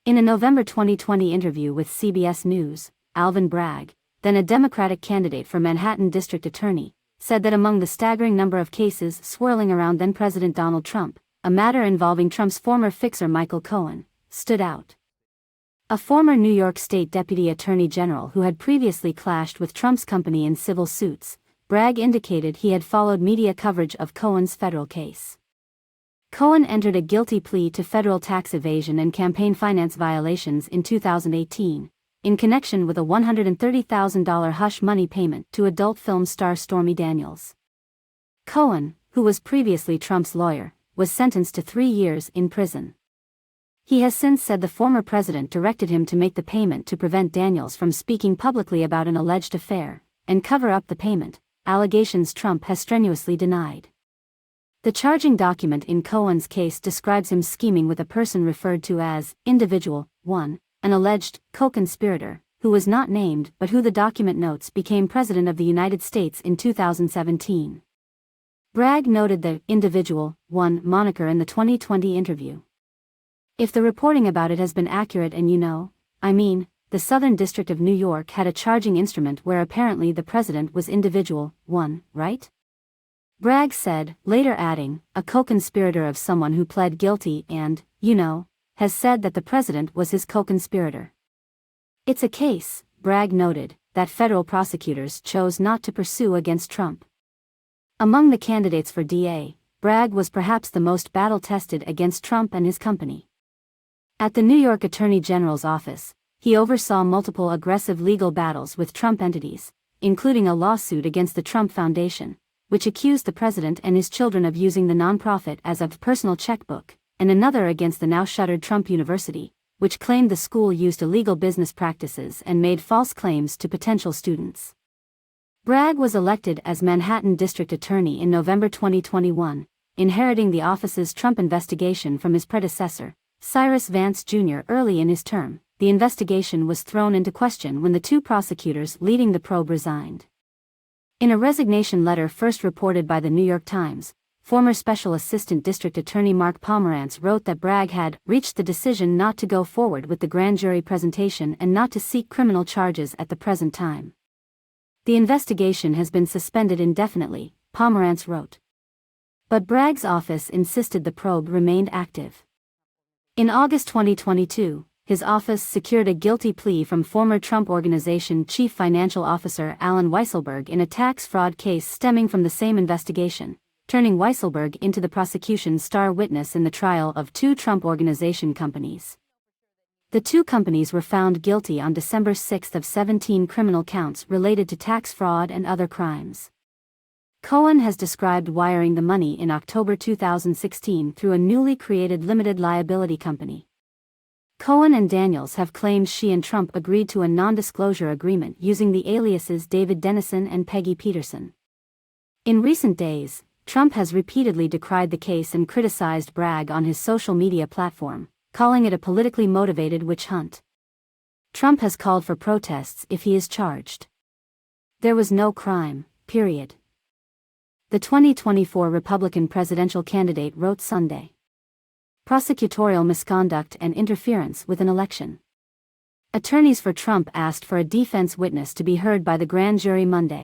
In a November 2020 interview with CBS News, Alvin Bragg, then a Democratic candidate for Manhattan District Attorney, said that among the staggering number of cases swirling around then-President Donald Trump, a matter involving Trump's former fixer Michael Cohen stood out. A former New York State Deputy Attorney General who had previously clashed with Trump's company in civil suits, Bragg indicated he had followed media coverage of Cohen's federal case. Cohen entered a guilty plea to federal tax evasion and campaign finance violations in 2018, in connection with a $130,000 hush money payment to adult film star Stormy Daniels. Cohen, who was previously Trump's lawyer, was sentenced to 3 years in prison. He has since said the former president directed him to make the payment to prevent Daniels from speaking publicly about an alleged affair, and cover up the payment, allegations Trump has strenuously denied. The charging document in Cohen's case describes him scheming with a person referred to as Individual 1, an alleged co-conspirator, who was not named but who the document notes became President of the United States in 2017. Bragg noted the Individual 1 moniker in the 2020 interview. If the reporting about it has been accurate and the Southern District of New York had a charging instrument where apparently the president was Individual 1, right? Bragg said, later adding, a co-conspirator of someone who pled guilty and, has said that the president was his co-conspirator. It's a case, Bragg noted, that federal prosecutors chose not to pursue against Trump. Among the candidates for DA, Bragg was perhaps the most battle-tested against Trump and his company. At the New York Attorney General's office, he oversaw multiple aggressive legal battles with Trump entities, including a lawsuit against the Trump Foundation, which accused the president and his children of using the nonprofit as a personal checkbook, and another against the now-shuttered Trump University, which claimed the school used illegal business practices and made false claims to potential students. Bragg was elected as Manhattan District Attorney in November 2021, inheriting the office's Trump investigation from his predecessor, Cyrus Vance Jr. Early in his term, the investigation was thrown into question when the two prosecutors leading the probe resigned. In a resignation letter first reported by the New York Times, former Special Assistant District Attorney Mark Pomerantz wrote that Bragg had reached the decision not to go forward with the grand jury presentation and not to seek criminal charges at the present time. The investigation has been suspended indefinitely, Pomerantz wrote. But Bragg's office insisted the probe remained active. In August 2022, his office secured a guilty plea from former Trump Organization Chief Financial Officer Allen Weisselberg in a tax fraud case stemming from the same investigation, turning Weisselberg into the prosecution's star witness in the trial of 2 Trump Organization companies. The 2 companies were found guilty on December 6 of 17 criminal counts related to tax fraud and other crimes. Cohen has described wiring the money in October 2016 through a newly created limited liability company. Cohen and Daniels have claimed she and Trump agreed to a non-disclosure agreement using the aliases David Dennison and Peggy Peterson. In recent days, Trump has repeatedly decried the case and criticized Bragg on his social media platform, calling it a politically motivated witch hunt. Trump has called for protests if he is charged. There was no crime, period. The 2024 Republican presidential candidate wrote Sunday. Prosecutorial misconduct and interference with an election. Attorneys for Trump asked for a defense witness to be heard by the grand jury Monday.